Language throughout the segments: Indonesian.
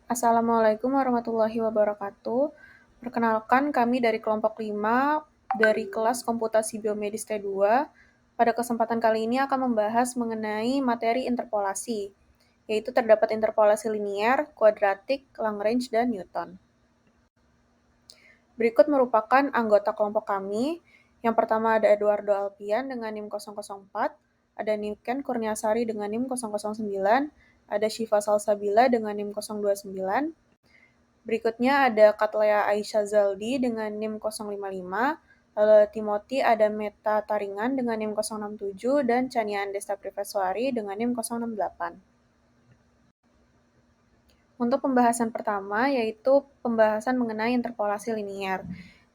Assalamualaikum warahmatullahi wabarakatuh. Perkenalkan kami dari kelompok 5 dari kelas Komputasi Biomedis T2. Pada kesempatan kali ini akan membahas mengenai materi interpolasi, yaitu terdapat interpolasi linier, kuadratik, Lagrange, dan Newton. Berikut merupakan anggota kelompok kami. Yang pertama ada Eduardo Alpian dengan NIM 004, ada Niken Kurniasari dengan NIM 009, ada Syifa Salsabila dengan NIM 029, berikutnya ada Katlea Aisyah Zaldi dengan NIM 055, lalu Timothy ada Meta Taringan dengan NIM 067, dan Chania Andesta Priveswari dengan NIM 068. Untuk pembahasan pertama, yaitu pembahasan mengenai interpolasi linier.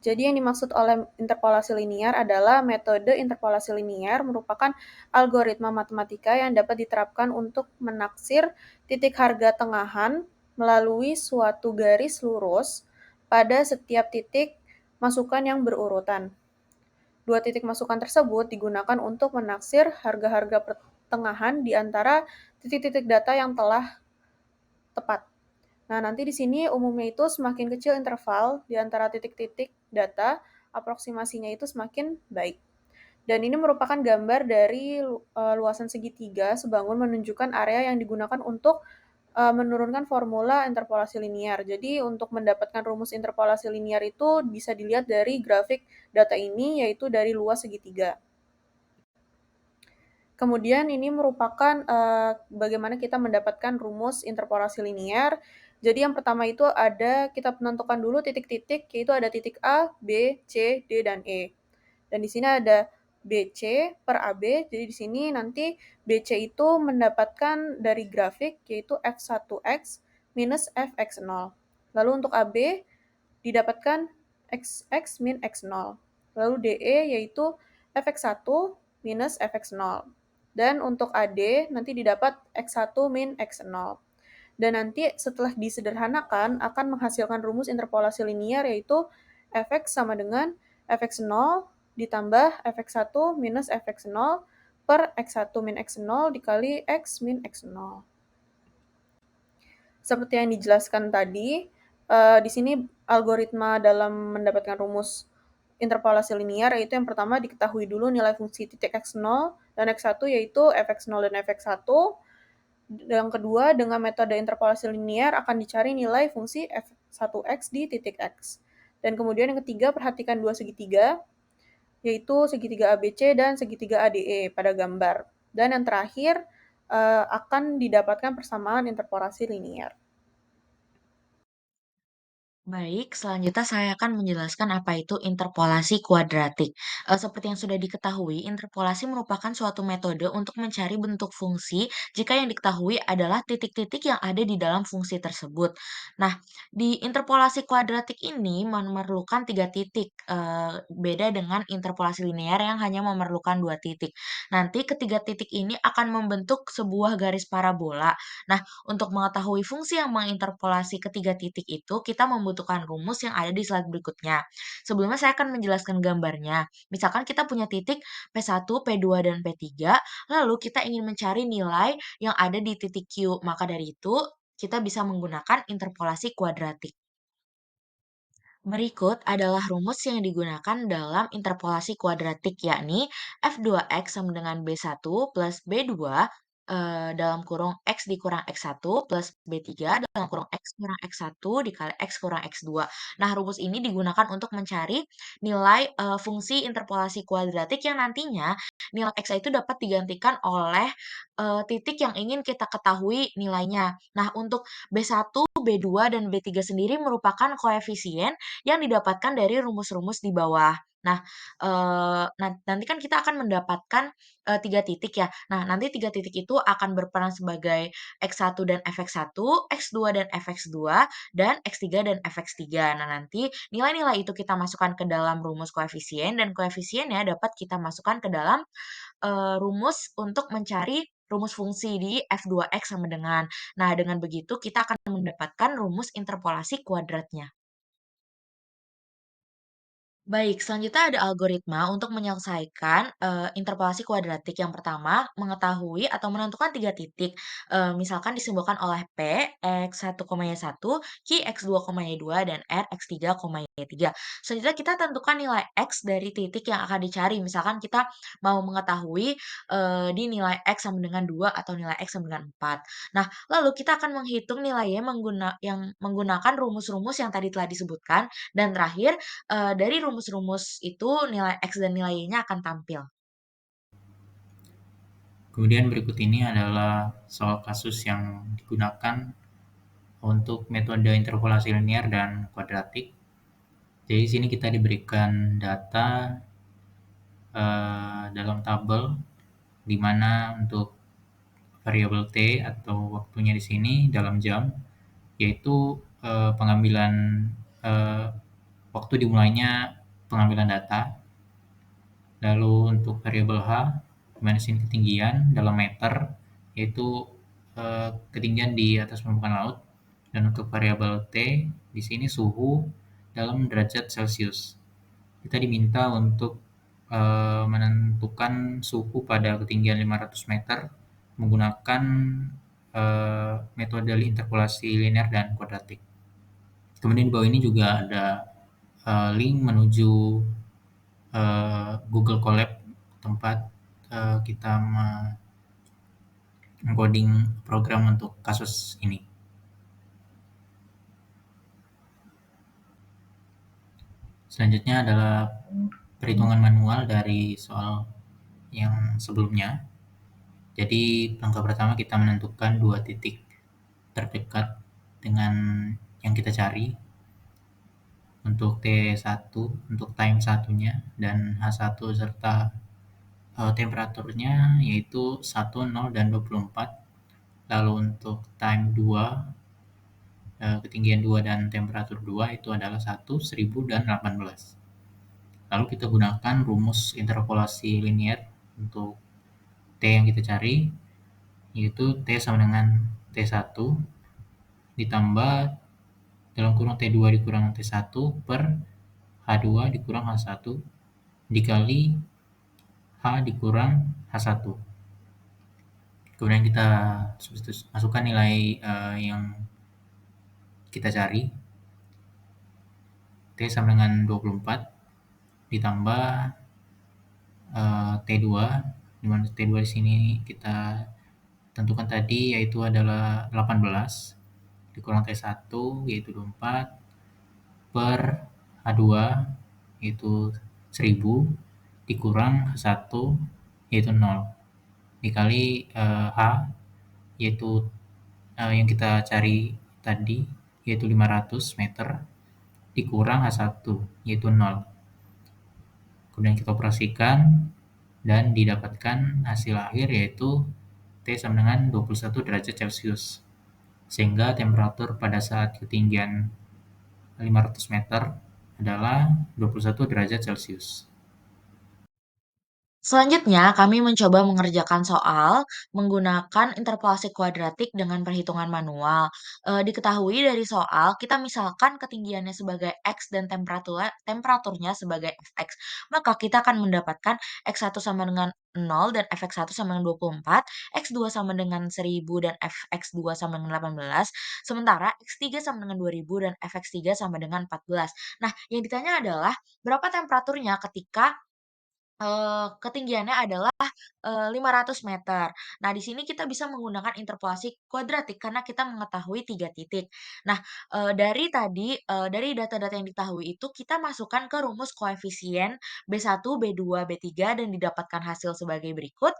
Jadi yang dimaksud oleh interpolasi linier adalah metode interpolasi linier merupakan algoritma matematika yang dapat diterapkan untuk menaksir titik harga tengahan melalui suatu garis lurus pada setiap titik masukan yang berurutan. Dua titik masukan tersebut digunakan untuk menaksir harga-harga pertengahan di antara titik-titik data yang telah tepat. Nah, nanti di sini umumnya itu semakin kecil interval di antara titik-titik data, aproksimasinya itu semakin baik. Dan ini merupakan gambar dari luasan segitiga sebangun menunjukkan area yang digunakan untuk menurunkan formula interpolasi linier. Jadi untuk mendapatkan rumus interpolasi linier itu bisa dilihat dari grafik data ini, yaitu dari luas segitiga. Kemudian ini merupakan bagaimana kita mendapatkan rumus interpolasi linier. Jadi yang pertama itu kita menentukan dulu titik-titik, yaitu ada titik A, B, C, D, dan E. Dan di sini ada BC per AB, jadi di sini nanti BC itu mendapatkan dari grafik, yaitu F1X minus Fx0. Lalu untuk AB didapatkan XX min X0. Lalu DE yaitu Fx1 minus Fx0. Dan untuk AD nanti didapat X1 min X0. Dan nanti setelah disederhanakan akan menghasilkan rumus interpolasi linier yaitu Fx sama dengan Fx0 ditambah Fx1 minus Fx0 per X1 min X0 dikali X min X0. Seperti yang dijelaskan tadi, di sini algoritma dalam mendapatkan rumus interpolasi linier yaitu yang pertama diketahui dulu nilai fungsi titik x0 dan x1 yaitu fx0 dan fx1. Yang kedua, dengan metode interpolasi linier akan dicari nilai fungsi f1x di titik x. Dan kemudian yang ketiga, perhatikan dua segitiga, yaitu segitiga ABC dan segitiga ADE pada gambar. Dan yang terakhir, akan didapatkan persamaan interpolasi linier. Baik, selanjutnya saya akan menjelaskan apa itu interpolasi kuadratik. Seperti yang sudah diketahui, interpolasi merupakan suatu metode untuk mencari bentuk fungsi jika yang diketahui adalah titik-titik yang ada di dalam fungsi tersebut. Nah, di interpolasi kuadratik ini memerlukan tiga titik, beda dengan interpolasi linear yang hanya memerlukan dua titik. Nanti ketiga titik ini akan membentuk sebuah garis parabola. Nah, untuk mengetahui fungsi yang menginterpolasi ketiga titik itu, kita membutuhkan rumus yang ada di slide berikutnya. Sebelumnya saya akan menjelaskan gambarnya. Misalkan kita punya titik P1, P2, dan P3, lalu kita ingin mencari nilai yang ada di titik Q. Maka dari itu, kita bisa menggunakan interpolasi kuadratik. Berikut adalah rumus yang digunakan dalam interpolasi kuadratik, yakni F2X sama dengan B1 plus B2 dalam kurung X dikurang X1 plus B3 dalam kurung X kurang X1 dikali X kurang X2. Nah, rumus ini digunakan untuk mencari nilai fungsi interpolasi kuadratik yang nantinya nilai X itu dapat digantikan oleh titik yang ingin kita ketahui nilainya. Nah, untuk B1, B2, dan B3 sendiri merupakan koefisien yang didapatkan dari rumus-rumus di bawah. Nah, nanti kan kita akan mendapatkan, 3 titik ya. Nah, nanti 3 titik itu akan berperan sebagai X1 dan Fx1, X2 dan Fx2, dan X3 dan Fx3. Nah, nanti nilai-nilai itu kita masukkan ke dalam rumus koefisien dan koefisiennya dapat kita masukkan ke dalam, rumus untuk mencari rumus fungsi di F2X sama dengan. Nah, dengan begitu kita akan mendapatkan rumus interpolasi kuadratnya. Baik, selanjutnya ada algoritma untuk menyelesaikan, interpolasi kuadratik. Yang pertama, mengetahui atau menentukan 3 titik, misalkan disimbolkan oleh P, X 1,Y1, Q X 2,Y2, dan R X 3,Y3. Selanjutnya kita tentukan nilai X dari titik yang akan dicari. Misalkan kita mau mengetahui, di nilai X sama dengan 2 atau nilai X sama dengan 4. Nah, lalu kita akan menghitung nilainya yang menggunakan rumus-rumus yang tadi telah disebutkan, dan terakhir dari rumus-rumus itu nilai X dan nilai Y-nya akan tampil. Kemudian berikut ini adalah soal kasus yang digunakan untuk metode interpolasi linear dan kuadratik. Jadi di sini kita diberikan data dalam tabel di mana untuk variabel T atau waktunya di sini dalam jam, yaitu pengambilan eh, waktu dimulainya pengambilan data. Lalu untuk variabel H, di mana di sini ketinggian dalam meter, yaitu ketinggian di atas permukaan laut. Dan untuk variabel T, di sini suhu dalam derajat Celcius. Kita diminta untuk menentukan suhu pada ketinggian 500 meter menggunakan metode interpolasi linear dan kuadratik. Kemudian di bawah ini juga ada link menuju Google Colab, tempat kita encoding program untuk kasus ini. Selanjutnya adalah perhitungan manual dari soal yang sebelumnya. Jadi langkah pertama kita menentukan 2 titik terdekat dengan yang kita cari untuk T1 untuk time satunya dan H1 serta temperaturnya yaitu 1, 0, dan 24. Lalu untuk time 2, ketinggian 2 dan temperatur 2 itu adalah 1, 1000, dan 18. Lalu kita gunakan rumus interpolasi linear untuk T yang kita cari, yaitu T sama dengan T1 ditambah dalam kurung T2 dikurang T1 per H2 dikurang H1 dikali H dikurang H1. Kemudian kita masukkan nilai yang kita cari. T sama dengan 24 ditambah T2, di mana T2 di sini kita tentukan tadi yaitu adalah 18 dikurang T1 yaitu 24 per H2 yaitu 1000 dikurang H1 yaitu 0 dikali H yaitu yang kita cari tadi yaitu 500 meter dikurang H1 yaitu 0. Kemudian kita operasikan dan didapatkan hasil akhir yaitu T sama dengan 21 derajat Celcius. Sehingga temperatur pada saat ketinggian 500 meter adalah 21 derajat Celcius. Selanjutnya, kami mencoba mengerjakan soal menggunakan interpolasi kuadratik dengan perhitungan manual. Diketahui dari soal, kita misalkan ketinggiannya sebagai X dan temperaturnya sebagai Fx. Maka kita akan mendapatkan X1 sama dengan 0 dan Fx1 sama dengan 24, X2 sama dengan 1000 dan Fx2 sama dengan 18, sementara X3 sama dengan 2000 dan Fx3 sama dengan 14. Nah, yang ditanya adalah berapa temperaturnya ketika ketinggiannya adalah, 500 meter. Nah, di sini kita bisa menggunakan interpolasi kuadratik karena kita mengetahui 3 titik. Nah, dari data-data yang diketahui itu kita masukkan ke rumus koefisien B1, B2, B3 dan didapatkan hasil sebagai berikut.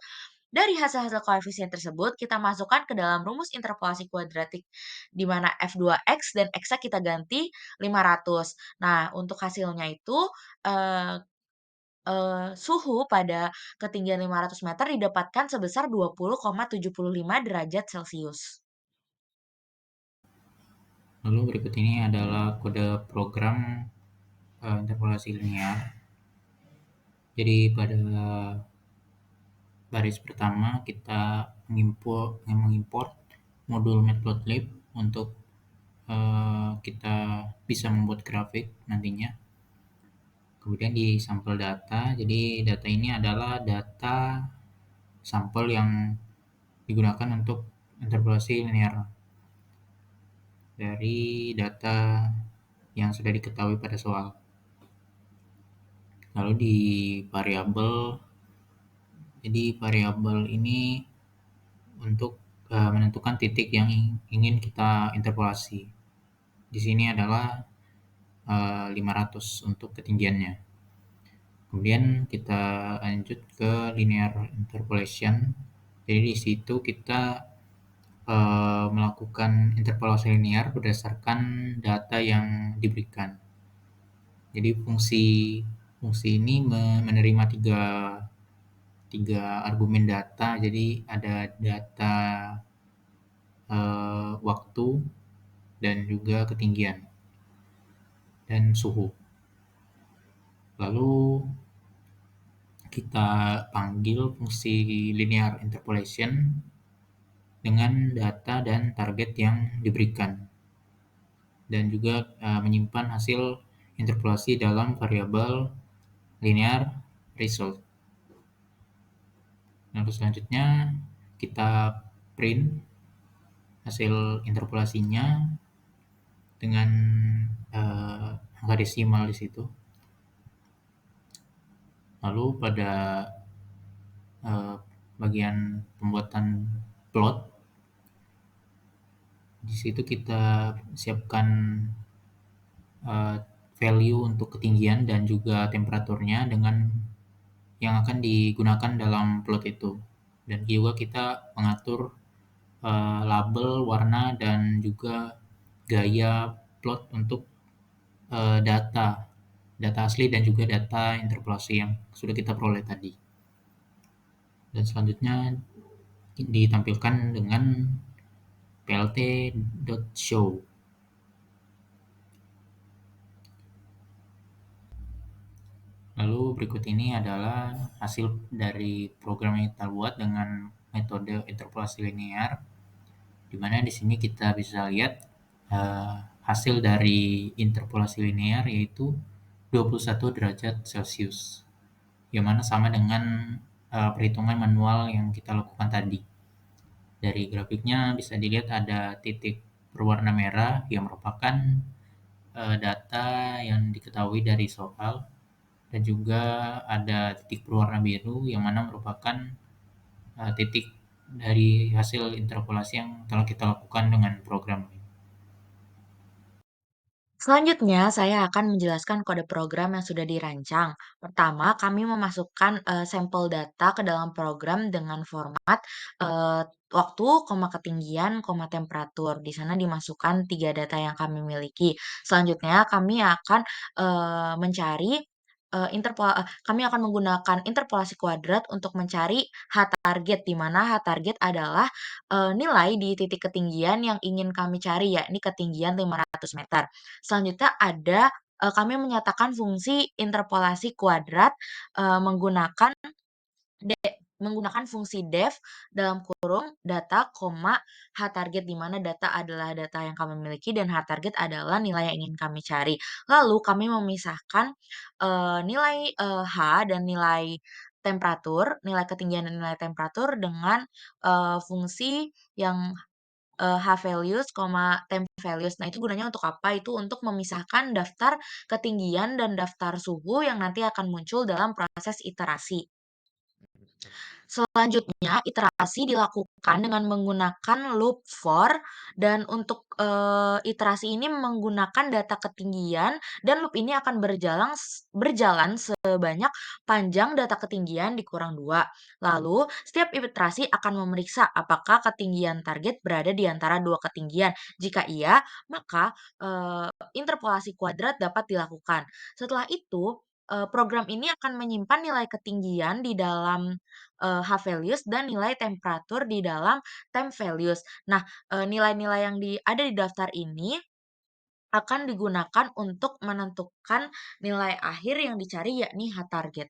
Dari hasil-hasil koefisien tersebut kita masukkan ke dalam rumus interpolasi kuadratik di mana F2X dan X-nya kita ganti 500. Nah, untuk hasilnya itu, eee suhu pada ketinggian 500 meter didapatkan sebesar 20,75 derajat Celcius. Lalu berikut ini adalah kode program interpolasi linear. Jadi pada baris pertama kita mengimport modul Matplotlib untuk kita bisa membuat grafik nantinya. Kemudian di sampel data, jadi data ini adalah data sampel yang digunakan untuk interpolasi linear dari data yang sudah diketahui pada soal. Lalu di variabel, jadi variabel ini untuk menentukan titik yang ingin kita interpolasi. Di sini adalah 500 untuk ketinggiannya. Kemudian kita lanjut ke linear interpolation. Jadi di situ kita melakukan interpolasi linear berdasarkan data yang diberikan. Jadi fungsi ini menerima tiga argumen data. Jadi ada data waktu dan juga ketinggian dan suhu. Lalu kita panggil fungsi linear interpolation dengan data dan target yang diberikan, dan juga menyimpan hasil interpolasi dalam variabel linear result. Lalu selanjutnya kita print hasil interpolasinya dengan angka desimal di situ. Lalu pada bagian pembuatan plot, di situ kita siapkan value untuk ketinggian dan juga temperaturnya dengan yang akan digunakan dalam plot itu. Dan juga kita mengatur label, warna, dan juga gaya plot untuk data asli dan juga data interpolasi yang sudah kita peroleh tadi. Dan selanjutnya ditampilkan dengan plt.show. Lalu berikut ini adalah hasil dari program yang kita buat dengan metode interpolasi linear, di mana di sini kita bisa lihat hasil dari interpolasi linear yaitu 21 derajat Celcius, yang mana sama dengan perhitungan manual yang kita lakukan tadi. Dari grafiknya bisa dilihat ada titik berwarna merah yang merupakan data yang diketahui dari soal, dan juga ada titik berwarna biru yang mana merupakan titik dari hasil interpolasi yang telah kita lakukan dengan program ini. Selanjutnya, saya akan menjelaskan kode program yang sudah dirancang. Pertama, kami memasukkan sampel data ke dalam program dengan format waktu, ketinggian, temperatur. Di sana dimasukkan 3 data yang kami miliki. Selanjutnya, kami akan mencari kami akan menggunakan interpolasi kuadrat untuk mencari H target, di mana H target adalah nilai di titik ketinggian yang ingin kami cari, yakni ketinggian 500 meter. Selanjutnya ada kami menyatakan fungsi interpolasi kuadrat menggunakan menggunakan fungsi def dalam kurung data, H target, di mana data adalah data yang kami miliki dan H target adalah nilai yang ingin kami cari. Lalu kami memisahkan nilai H dan nilai temperatur, nilai ketinggian dan nilai temperatur dengan fungsi yang H values, temp values. Nah, itu gunanya untuk apa? Itu untuk memisahkan daftar ketinggian dan daftar suhu yang nanti akan muncul dalam proses iterasi. Selanjutnya, iterasi dilakukan dengan menggunakan loop for, dan untuk iterasi ini menggunakan data ketinggian, dan loop ini akan berjalan sebanyak panjang data ketinggian dikurang 2. Lalu, setiap iterasi akan memeriksa apakah ketinggian target berada di antara dua ketinggian. Jika iya, maka interpolasi kuadrat dapat dilakukan. Setelah itu, program ini akan menyimpan nilai ketinggian di dalam H values dan nilai temperatur di dalam temp values. Nah, nilai-nilai yang ada di daftar ini akan digunakan untuk menentukan nilai akhir yang dicari, yakni H target.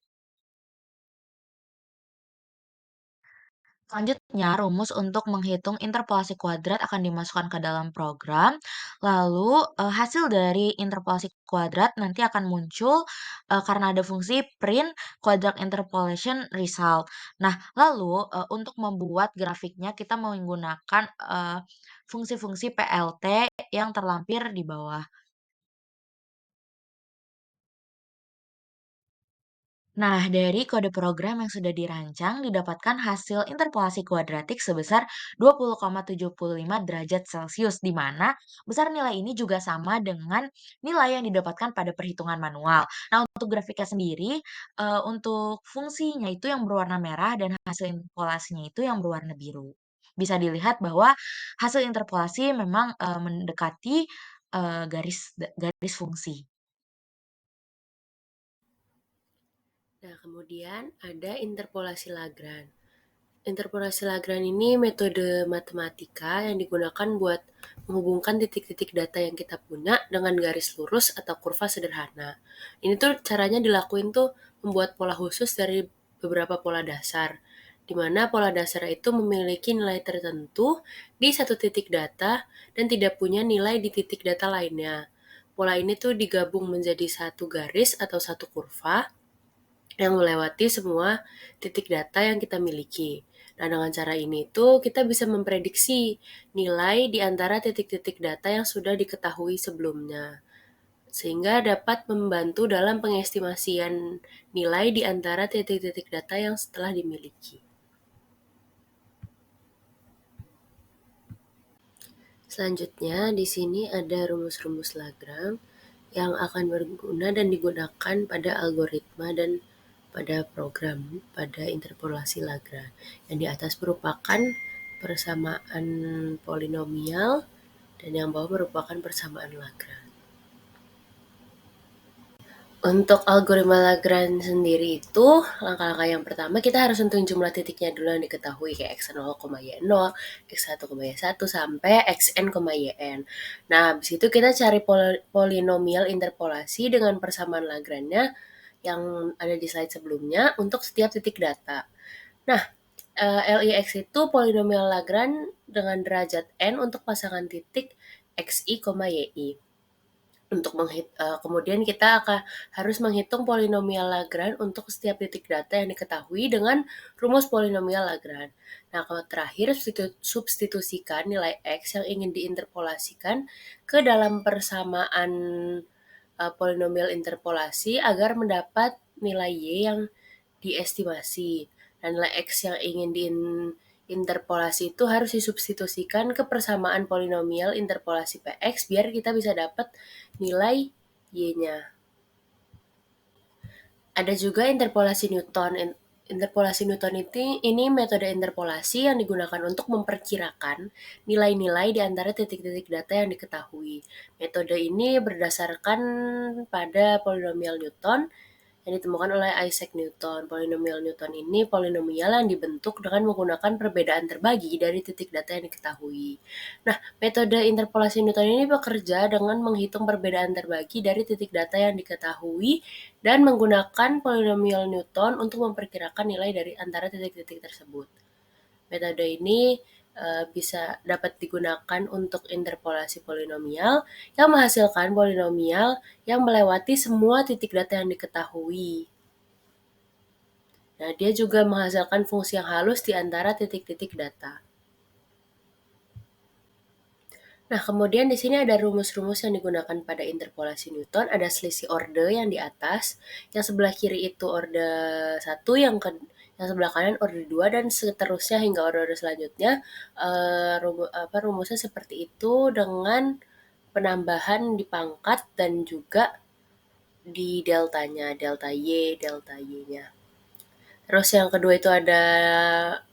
Selanjutnya, rumus untuk menghitung interpolasi kuadrat akan dimasukkan ke dalam program. Lalu, hasil dari interpolasi kuadrat nanti akan muncul karena ada fungsi print quadrat interpolation result. Nah, lalu untuk membuat grafiknya kita menggunakan fungsi-fungsi PLT yang terlampir di bawah. Nah, dari kode program yang sudah dirancang didapatkan hasil interpolasi kuadratik sebesar 20,75 derajat Celcius, di mana besar nilai ini juga sama dengan nilai yang didapatkan pada perhitungan manual. Nah, untuk grafiknya sendiri, untuk fungsinya itu yang berwarna merah dan hasil interpolasinya itu yang berwarna biru. Bisa dilihat bahwa hasil interpolasi memang mendekati garis fungsi. Nah, kemudian ada interpolasi Lagrange. Interpolasi Lagrange ini metode matematika yang digunakan buat menghubungkan titik-titik data yang kita punya dengan garis lurus atau kurva sederhana. Ini tuh caranya dilakuin tuh membuat pola khusus dari beberapa pola dasar, di mana pola dasar itu memiliki nilai tertentu di satu titik data dan tidak punya nilai di titik data lainnya. Pola ini tuh digabung menjadi satu garis atau satu kurva yang melewati semua titik data yang kita miliki. Nah, dengan cara ini tuh kita bisa memprediksi nilai di antara titik-titik data yang sudah diketahui sebelumnya, sehingga dapat membantu dalam pengestimasian nilai di antara titik-titik data yang setelah dimiliki. Selanjutnya, di sini ada rumus-rumus Lagrange yang akan berguna dan digunakan pada algoritma dan pada program, pada interpolasi Lagrange. Yang di atas merupakan persamaan polinomial dan yang bawah merupakan persamaan Lagrange. Untuk algoritma Lagrange sendiri itu, langkah-langkah yang pertama kita harus tentuin jumlah titiknya dulu yang diketahui, kayak x0, y0, x1, y1, sampai xn, yn. Nah, habis itu kita cari polinomial interpolasi dengan persamaan Lagrange-nya yang ada di slide sebelumnya untuk setiap titik data. Nah, LIX itu polinomial Lagrange dengan derajat n untuk pasangan titik xi, yi. Kemudian kita harus menghitung polinomial Lagrange untuk setiap titik data yang diketahui dengan rumus polinomial Lagrange. Nah, kalau terakhir substitusikan nilai x yang ingin diinterpolasikan ke dalam persamaan polinomial interpolasi agar mendapat nilai y yang diestimasi. Dan nilai x yang ingin diinterpolasi itu harus disubstitusikan ke persamaan polinomial interpolasi px biar kita bisa dapat nilai y-nya. Ada juga interpolasi Newton. Interpolasi Newton ini metode interpolasi yang digunakan untuk memperkirakan nilai-nilai di antara titik-titik data yang diketahui. Metode ini berdasarkan pada polinomial Newton yang ditemukan oleh Isaac Newton. Polinomial Newton ini polinomial yang dibentuk dengan menggunakan perbedaan terbagi dari titik data yang diketahui. Nah, metode interpolasi Newton ini bekerja dengan menghitung perbedaan terbagi dari titik data yang diketahui dan menggunakan polinomial Newton untuk memperkirakan nilai dari antara titik-titik tersebut. Metode ini bisa dapat digunakan untuk interpolasi polinomial yang menghasilkan polinomial yang melewati semua titik data yang diketahui. Nah, dia juga menghasilkan fungsi yang halus di antara titik-titik data. Nah, kemudian di sini ada rumus-rumus yang digunakan pada interpolasi Newton. Ada selisih orde yang di atas, yang sebelah kiri itu orde 1, yang sebelah kanan orde 2, dan seterusnya hingga orde selanjutnya. Rumusnya seperti itu dengan penambahan di pangkat dan juga di deltanya, delta Y, delta Y-nya. Terus yang kedua itu ada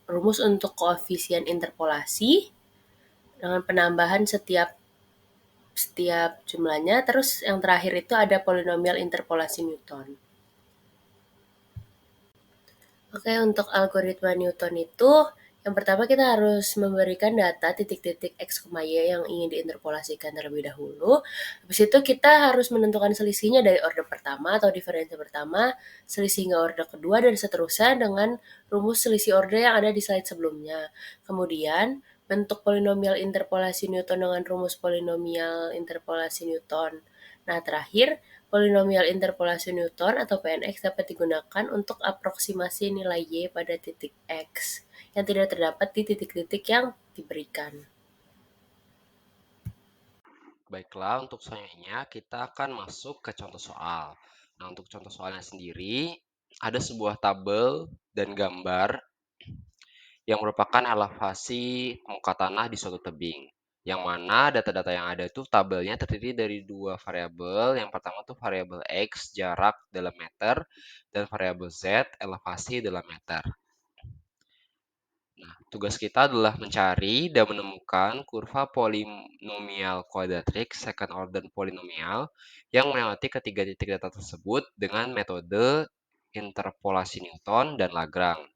rumus untuk koefisien interpolasi dengan penambahan setiap jumlahnya. Terus yang terakhir itu ada polinomial interpolasi Newton. Oke, untuk algoritma Newton itu Yang pertama kita harus memberikan data titik-titik X, Y yang ingin diinterpolasikan terlebih dahulu. Habis itu kita harus menentukan selisihnya dari order pertama atau diferensi pertama, selisih hingga order kedua, dan seterusnya dengan rumus selisih order yang ada di slide sebelumnya. Kemudian, bentuk polinomial interpolasi Newton dengan rumus polinomial interpolasi Newton. Nah, terakhir, polinomial interpolasi Newton atau PNX dapat digunakan untuk aproksimasi nilai Y pada titik X yang tidak terdapat di titik-titik yang diberikan. Baiklah, untuk selanjutnya kita akan masuk ke contoh soal. Nah, untuk contoh soalnya sendiri, ada sebuah tabel dan gambar yang merupakan elevasi muka tanah di suatu tebing. Yang mana data-data yang ada itu tabelnya terdiri dari dua variabel. Yang pertama tuh variabel X, jarak dalam meter, dan variabel Z, elevasi dalam meter. Nah, tugas kita adalah mencari dan menemukan kurva polinomial kuadratrik second order polinomial yang melewati ketiga titik data tersebut dengan metode interpolasi Newton dan Lagrange.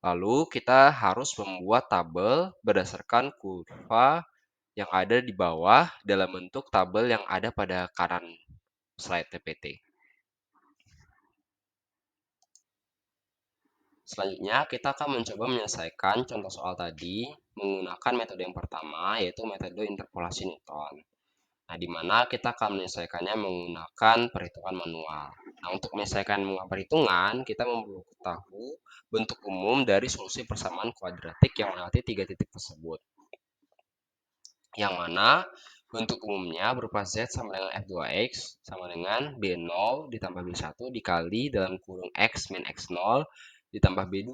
Lalu kita harus membuat tabel berdasarkan kurva yang ada di bawah dalam bentuk tabel yang ada pada kanan slide PPT. Selanjutnya, kita akan mencoba menyelesaikan contoh soal tadi menggunakan metode yang pertama, yaitu metode interpolasi Newton. Nah, di mana kita akan menyelesaikannya menggunakan perhitungan manual. Nah, untuk menyelesaikan perhitungan, kita perlu tahu bentuk umum dari solusi persamaan kuadratik yang melewati tiga titik tersebut. Yang mana bentuk umumnya berupa Z sama dengan F2X sama dengan B0 ditambah B1 dikali dalam kurung X min X0 ditambah B2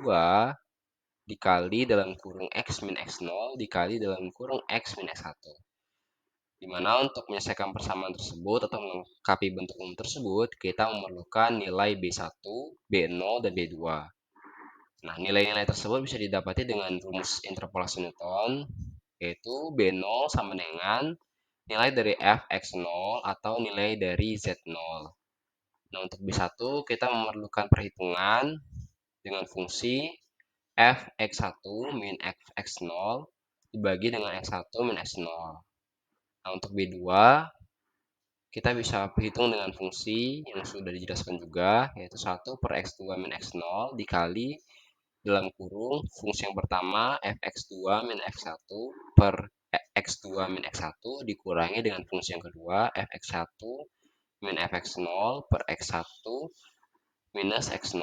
dikali dalam kurung X min X0 dikali dalam kurung X min X1. Dimana untuk menyelesaikan persamaan tersebut atau melengkapi bentuk umum tersebut, kita memerlukan nilai B1, B0, dan B2. Nah, nilai-nilai tersebut bisa didapati dengan rumus interpolasi Newton, yaitu B0 sama dengan nilai dari Fx0 atau nilai dari Z0. Nah, untuk B1 kita memerlukan perhitungan dengan fungsi Fx1 min Fx0 dibagi dengan X1 min X0. Nah, untuk B2 kita bisa perhitung dengan fungsi yang sudah dijelaskan juga, yaitu 1 per X2 min X0 dikali dalam kurung fungsi yang pertama Fx2 min X1 per X2 min X1 dikurangi dengan fungsi yang kedua Fx1 min Fx0 per X1 minus X0.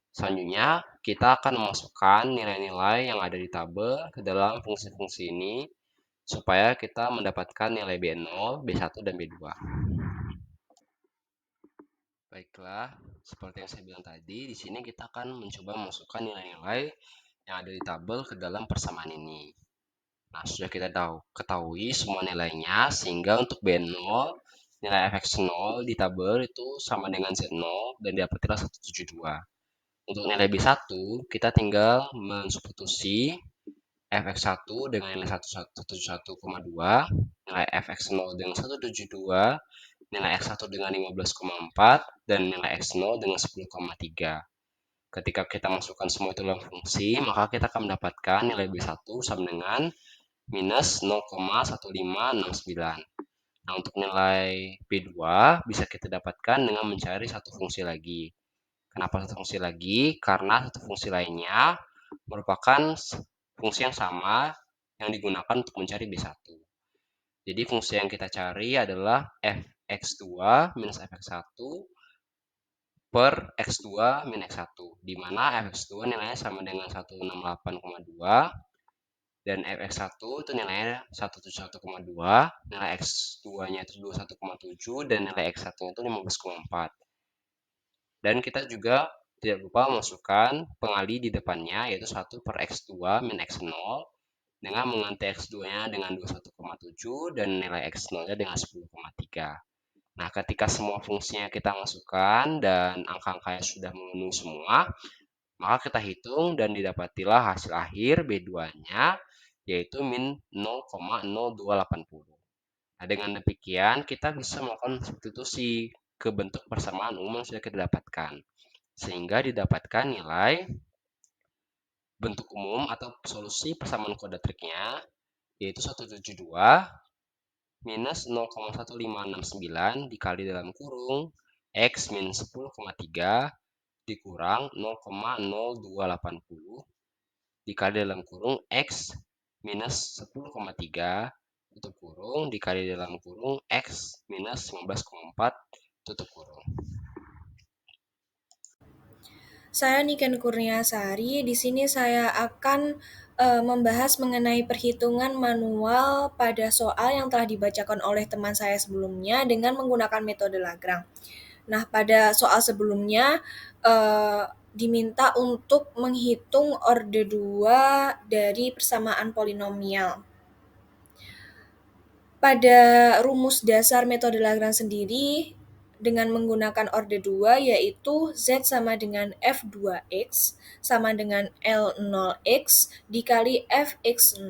Selanjutnya, kita akan memasukkan nilai-nilai yang ada di tabel ke dalam fungsi-fungsi ini supaya kita mendapatkan nilai B0, B1, dan B2. Baiklah, seperti yang saya bilang tadi, di sini kita akan mencoba memasukkan nilai-nilai yang ada di tabel ke dalam persamaan ini. Nah, sudah kita ketahui semua nilainya, sehingga untuk B0, nilai Fx0 di tabel itu sama dengan Z0 dan didapatilah 172. Untuk nilai B1, kita tinggal mensubstitusi Fx1 dengan nilai 171,2, nilai Fx0 dengan 172, nilai X1 dengan 15,4, dan nilai X0 dengan 10,3. Ketika kita masukkan semua itu dalam fungsi, maka kita akan mendapatkan nilai B1 sama dengan minus 0,1569. Nah, untuk nilai B2 bisa kita dapatkan dengan mencari satu fungsi lagi. Kenapa satu fungsi lagi? Karena satu fungsi lainnya merupakan fungsi yang sama yang digunakan untuk mencari B1. Jadi fungsi yang kita cari adalah Fx2 minus Fx1 per X2 min X1, di mana Fx2 nilainya sama dengan 168,2 dan Fx1 itu nilainya 171,2, nilai X2-nya itu 21,7 dan nilai X1-nya itu 15,4. Dan kita juga tidak lupa memasukkan pengali di depannya, yaitu 1 per X2 min X0 dengan mengganti X2-nya dengan 21,7 dan nilai X0-nya dengan 10,3. Nah, ketika semua fungsinya kita masukkan dan angka-angkanya sudah memenuhi semua, maka kita hitung dan didapatilah hasil akhir B2-nya, yaitu min 0,0280. Nah, dengan demikian kita bisa melakukan substitusi ke bentuk persamaan umum yang sudah kita dapatkan, sehingga didapatkan nilai Bentuk umum atau solusi persamaan kuadratiknya yaitu 172 minus 0,1569 dikali dalam kurung X min 10,3 dikurang 0,0280 dikali dalam kurung X minus 10,3 tutup kurung dikali dalam kurung X minus 15,4 tutup kurung. Saya Niken Kurniasari. Di sini saya akan membahas mengenai perhitungan manual pada soal yang telah dibacakan oleh teman saya sebelumnya dengan menggunakan metode Lagrange. Nah, pada soal sebelumnya diminta untuk menghitung orde 2 dari persamaan polinomial. Pada rumus dasar metode Lagrange sendiri, dengan menggunakan orde 2 yaitu Z sama dengan F2X sama dengan L0X dikali Fx0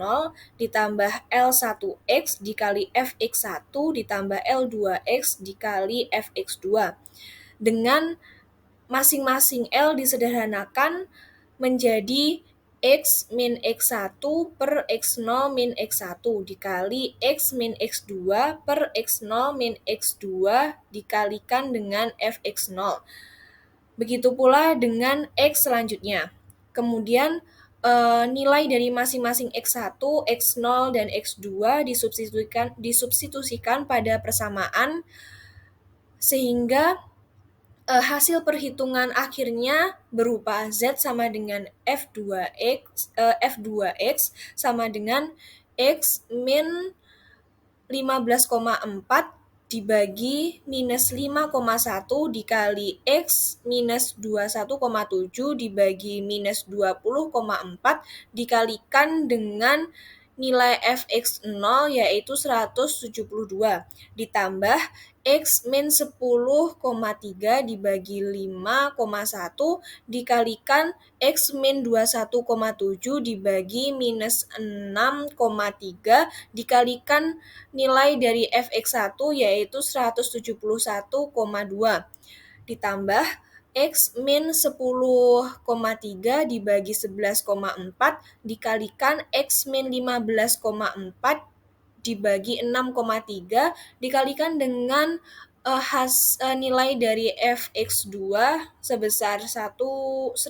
ditambah L1X dikali Fx1 ditambah L2X dikali Fx2. Dengan masing-masing L disederhanakan menjadi X min X1 per X0 min X1 dikali X min X2 per X0 min X2 dikalikan dengan Fx0. Begitu pula dengan X selanjutnya. Kemudian nilai dari masing-masing X1, X0, dan X2 disubstitusikan pada persamaan sehingga hasil perhitungan akhirnya berupa Z sama dengan F2X sama dengan X min 15,4 dibagi minus 5,1 dikali X minus 21,7 dibagi minus 20,4 dikalikan dengan nilai Fx0 yaitu 172 ditambah X min 10,3 dibagi 5,1 dikalikan X min 21,7 dibagi minus 6,3 dikalikan nilai dari Fx1 yaitu 171,2 ditambah X min 10,3 dibagi 11,4 dikalikan X min 15,4 dibagi 6,3 dikalikan dengan nilai dari Fx2 sebesar 162,2.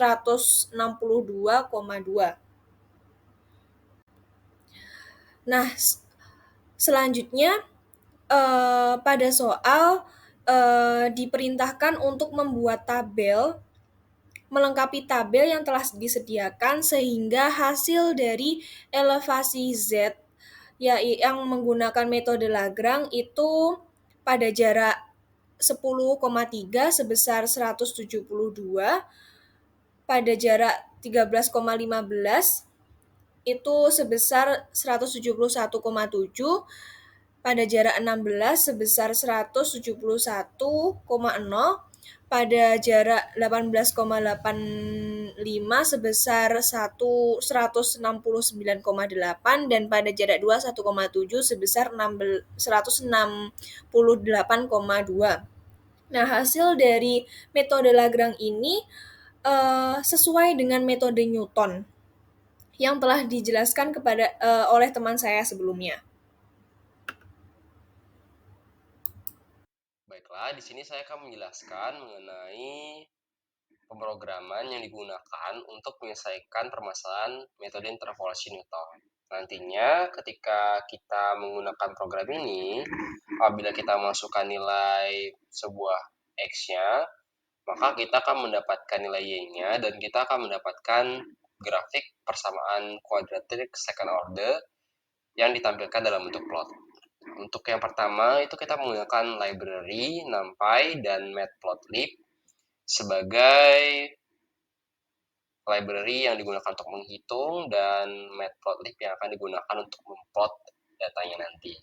Nah, selanjutnya pada soal diperintahkan untuk membuat tabel melengkapi tabel yang telah disediakan sehingga hasil dari elevasi Z yang menggunakan metode Lagrange itu pada jarak 10,3 sebesar 172, pada jarak 13,15 itu sebesar 171,7, pada jarak 16 sebesar 171,0, pada jarak 18,85 sebesar 169,8 dan pada jarak 21,7 sebesar 168,2. Nah, hasil dari metode Lagrange ini sesuai dengan metode Newton yang telah dijelaskan oleh teman saya sebelumnya. Baiklah, di sini saya akan menjelaskan mengenai pemrograman yang digunakan untuk menyelesaikan permasalahan metode interpolasi Newton. Nantinya ketika kita menggunakan program ini, apabila kita masukkan nilai sebuah X-nya, maka kita akan mendapatkan nilai Y-nya dan kita akan mendapatkan grafik persamaan kuadratik second order yang ditampilkan dalam bentuk plot. Untuk yang pertama itu kita menggunakan library, NumPy, dan Matplotlib sebagai library yang digunakan untuk menghitung dan Matplotlib yang akan digunakan untuk memplot datanya nanti.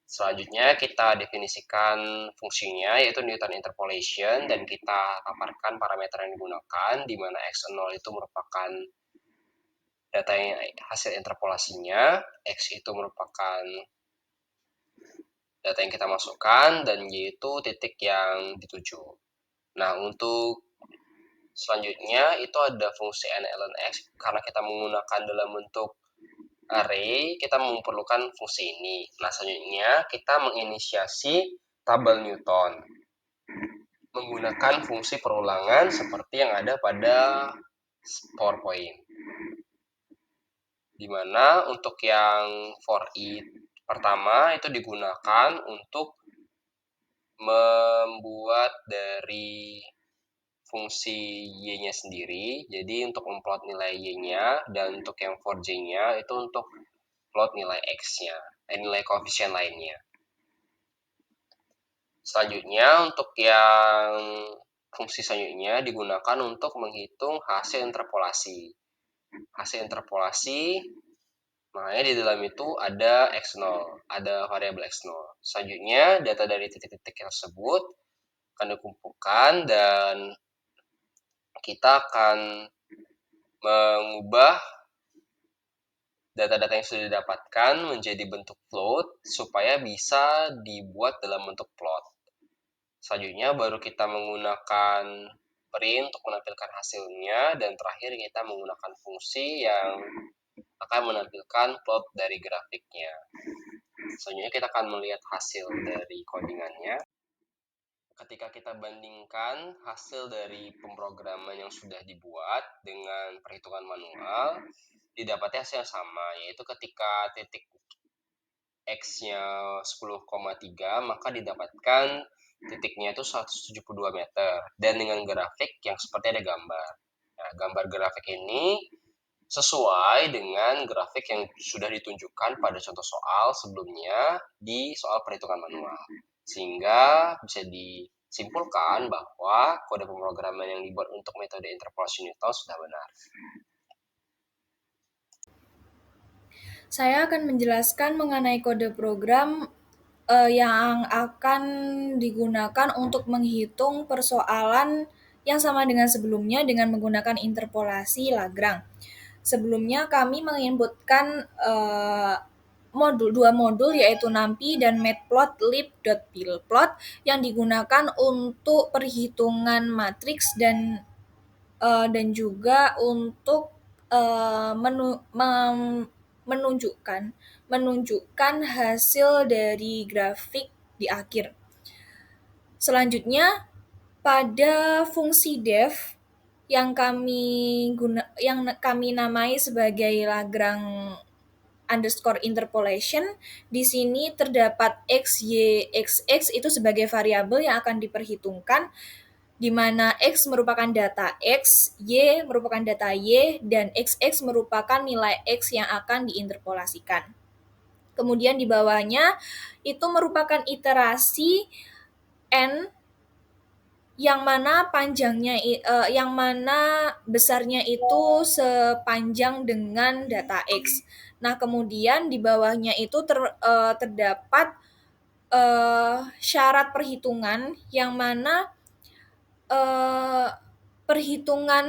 Selanjutnya kita definisikan fungsinya yaitu Newton interpolation dan kita paparkan parameter yang digunakan di mana X0 itu merupakan data yang hasil interpolasinya, X itu merupakan data yang kita masukkan dan Y itu titik yang dituju. Nah, untuk Selanjutnya itu ada fungsi n ln x, karena kita menggunakan dalam bentuk array, kita memerlukan fungsi ini. Nah, selanjutnya kita menginisiasi tabel Newton menggunakan fungsi perulangan seperti yang ada pada PowerPoint. Dimana untuk yang for each pertama itu digunakan untuk membuat dari fungsi y-nya sendiri. Jadi untuk memplot nilai y-nya, dan untuk yang for j-nya itu untuk plot nilai x-nya, nilai koefisien lainnya. Selanjutnya untuk yang fungsi selanjutnya digunakan untuk menghitung hasil interpolasi. Hasil interpolasi, makanya di dalam itu ada x0, ada variabel x0. Selanjutnya data dari titik-titik tersebut akan dikumpulkan dan kita akan mengubah data-data yang sudah didapatkan menjadi bentuk float supaya bisa dibuat dalam bentuk plot. Selanjutnya baru kita menggunakan print untuk menampilkan hasilnya, dan terakhir kita menggunakan fungsi yang akan menampilkan plot dari grafiknya. Selanjutnya kita akan melihat hasil dari codingannya. Ketika kita bandingkan hasil dari pemrograman yang sudah dibuat dengan perhitungan manual, didapatnya hasil yang sama, yaitu ketika titik X-nya 10,3, maka didapatkan titiknya itu 172 meter, dan dengan grafik yang seperti ada gambar. Nah, gambar grafik ini sesuai dengan grafik yang sudah ditunjukkan pada contoh soal sebelumnya di soal perhitungan manual. Sehingga bisa disimpulkan bahwa kode pemrograman yang dibuat untuk metode interpolasi Newton sudah benar. Saya akan menjelaskan mengenai kode program yang akan digunakan untuk menghitung persoalan yang sama dengan sebelumnya dengan menggunakan interpolasi Lagrange. Sebelumnya kami menginputkan dua modul yaitu NumPy dan matplotlib.plot yang digunakan untuk perhitungan matriks dan juga untuk menunjukkan hasil dari grafik di akhir. Selanjutnya pada fungsi def yang kami namai sebagai Lagrange underscore interpolation, di sini terdapat x, y, x, x itu sebagai variabel yang akan diperhitungkan, di mana x merupakan data x, y merupakan data y, dan xx merupakan nilai x yang akan diinterpolasikan. Kemudian di bawahnya itu merupakan iterasi n yang mana besarnya itu sepanjang dengan data x. Nah, kemudian di bawahnya itu terdapat syarat perhitungan yang mana perhitungan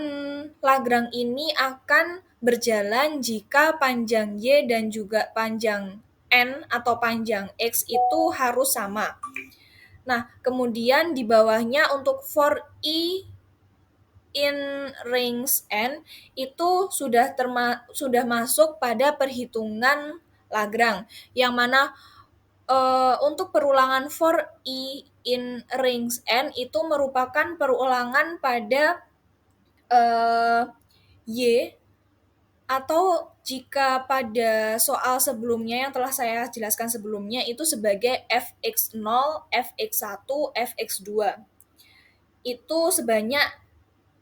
Lagrange ini akan berjalan jika panjang y dan juga panjang n atau panjang x itu harus sama. Nah, kemudian di bawahnya untuk for i in range n itu sudah masuk pada perhitungan Lagrange, yang mana untuk perulangan for i in range n itu merupakan perulangan pada y, atau jika pada soal sebelumnya yang telah saya jelaskan sebelumnya itu sebagai fx0, fx1, fx2. Itu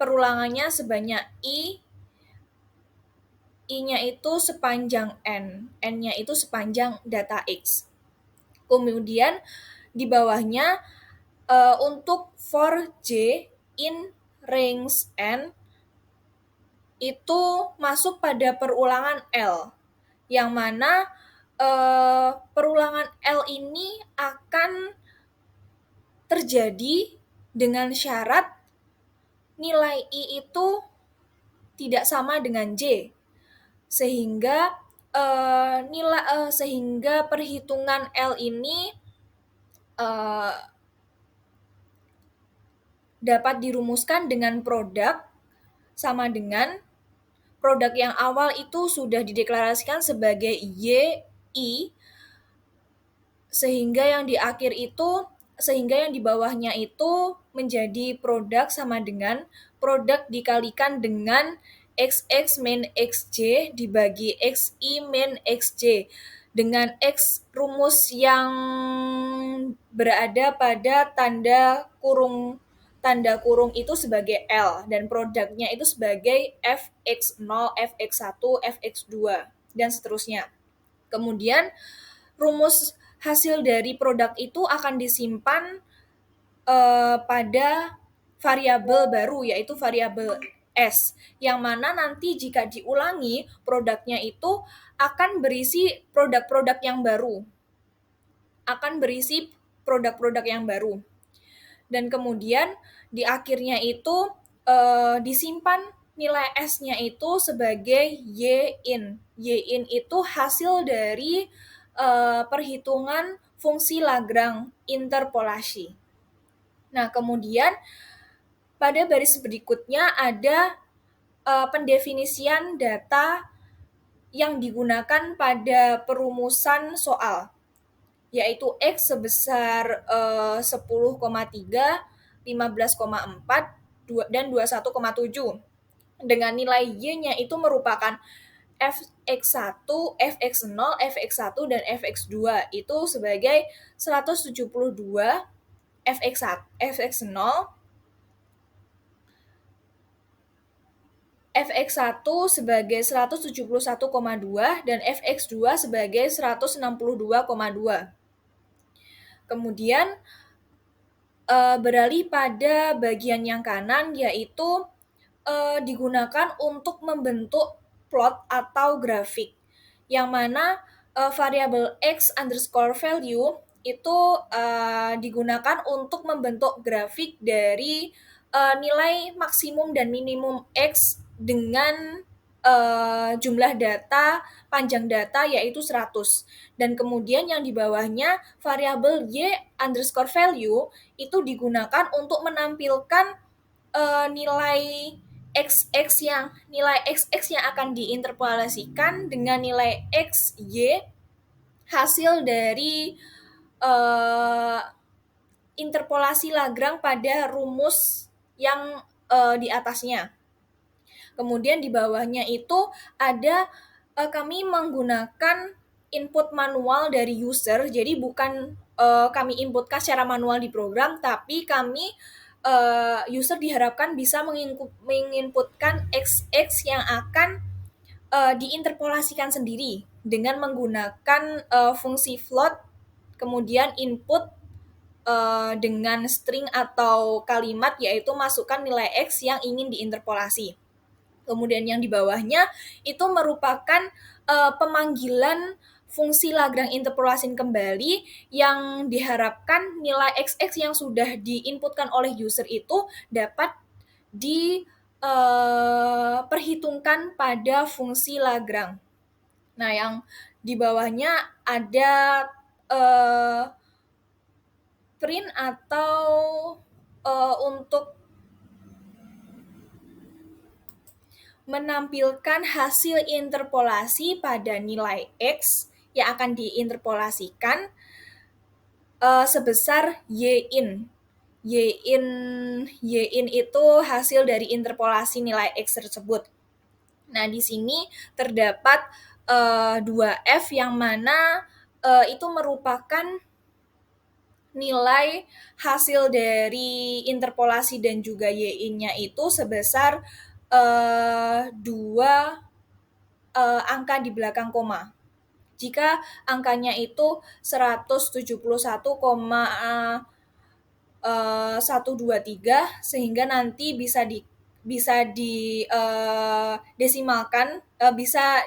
perulangannya sebanyak i-nya itu sepanjang n-nya itu sepanjang data x. Kemudian di bawahnya untuk for j in range n itu masuk pada perulangan L, yang mana perulangan L ini akan terjadi dengan syarat nilai I itu tidak sama dengan J, sehingga sehingga perhitungan L ini dapat dirumuskan dengan produk sama dengan produk yang awal itu sudah dideklarasikan sebagai Y, I, sehingga yang di bawahnya itu menjadi produk sama dengan produk dikalikan dengan XX min XJ dibagi XI min XJ dengan X rumus yang berada pada tanda kurung itu sebagai L dan produknya itu sebagai Fx0, Fx1, Fx2 dan seterusnya. Kemudian rumus hasil dari produk itu akan disimpan pada variabel baru, yaitu variabel S, yang mana nanti jika diulangi produknya itu akan berisi produk-produk yang baru. Dan kemudian di akhirnya itu disimpan nilai S-nya itu sebagai Y-in. Y-in itu hasil dari perhitungan fungsi Lagrange interpolasi. Nah, kemudian pada baris berikutnya ada pendefinisian data yang digunakan pada perumusan soal, yaitu X sebesar 10,3, 15,4, dan 21,7. Dengan nilai Y-nya itu merupakan Fx1, Fx0, Fx1, dan Fx2 itu sebagai 172, Fx0, Fx1 sebagai 171,2 dan Fx2 sebagai 162,2. Kemudian beralih pada bagian yang kanan, yaitu digunakan untuk membentuk plot atau grafik, yang mana variabel X underscore value itu digunakan untuk membentuk grafik dari nilai maksimum dan minimum X dengan jumlah data, panjang data yaitu 100. Dan kemudian yang di bawahnya variabel Y underscore value itu digunakan untuk menampilkan nilai XX yang akan diinterpolasikan dengan nilai XY hasil dari interpolasi Lagrange pada rumus yang di atasnya. Kemudian di bawahnya itu ada kami menggunakan input manual dari user, jadi bukan kami inputkan secara manual di program, tapi kami user diharapkan bisa menginputkan XX yang akan diinterpolasikan sendiri dengan menggunakan fungsi float, kemudian input dengan string atau kalimat, yaitu masukkan nilai X yang ingin diinterpolasi. Kemudian yang di bawahnya itu merupakan pemanggilan fungsi Lagrange interpolasi kembali yang diharapkan nilai XX yang sudah diinputkan oleh user itu dapat diperhitungkan pada fungsi Lagrange. Nah, yang di bawahnya ada print atau untuk menampilkan hasil interpolasi pada nilai X yang akan diinterpolasikan sebesar Y-in. Y-in itu hasil dari interpolasi nilai X tersebut. Nah, di sini terdapat 2F yang mana itu merupakan nilai hasil dari interpolasi dan juga Y-in-nya itu sebesar 2 angka di belakang koma. Jika angkanya itu 171,123 sehingga nanti bisa desimalkan, bisa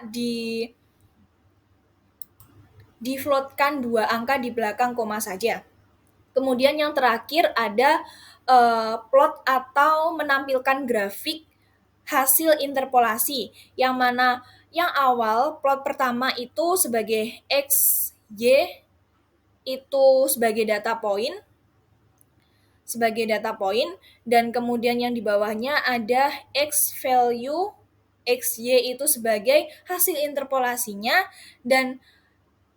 di-floatkan 2 angka di belakang koma saja. Kemudian yang terakhir ada plot atau menampilkan grafik hasil interpolasi, yang mana yang awal plot pertama itu sebagai X, Y itu sebagai data point, sebagai data point, dan kemudian yang di bawahnya ada X value, XY itu sebagai hasil interpolasinya, dan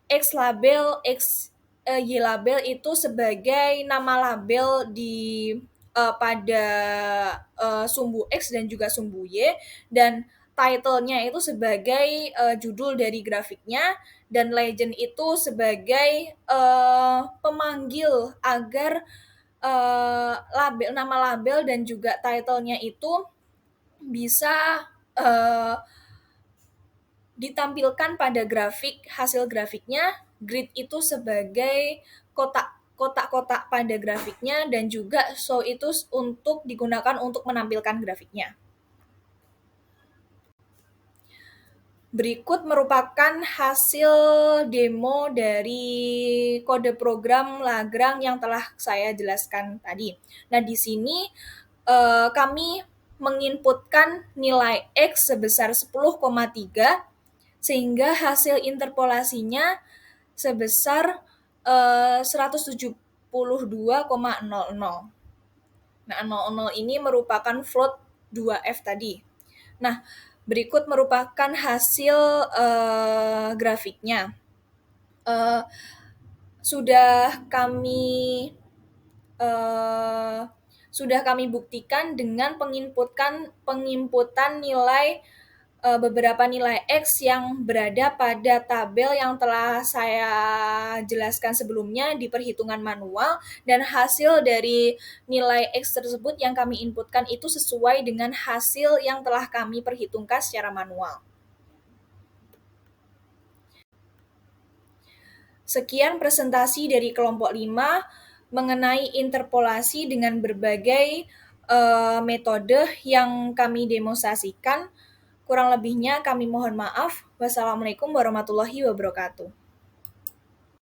X label, Y label itu sebagai nama label di pada sumbu X dan juga sumbu Y, dan title-nya itu sebagai judul dari grafiknya, dan legend itu sebagai pemanggil agar nama label dan juga title-nya itu bisa ditampilkan pada grafik, hasil grafiknya. Grid itu sebagai kotak-kotak pada grafiknya, dan juga show itu untuk digunakan untuk menampilkan grafiknya. Berikut merupakan hasil demo dari kode program Lagrange yang telah saya jelaskan tadi. Nah, di sini kami menginputkan nilai X sebesar 10,3, sehingga hasil interpolasinya sebesar 172,00. Nah, 00 ini merupakan float 2F tadi. Nah, berikut merupakan hasil grafiknya. Sudah kami buktikan dengan penginputan nilai beberapa nilai X yang berada pada tabel yang telah saya jelaskan sebelumnya di perhitungan manual, dan hasil dari nilai X tersebut yang kami inputkan itu sesuai dengan hasil yang telah kami perhitungkan secara manual. Sekian presentasi dari kelompok 5 mengenai interpolasi dengan berbagai metode yang kami demonstrasikan. Kurang lebihnya kami mohon maaf. Wassalamualaikum warahmatullahi wabarakatuh.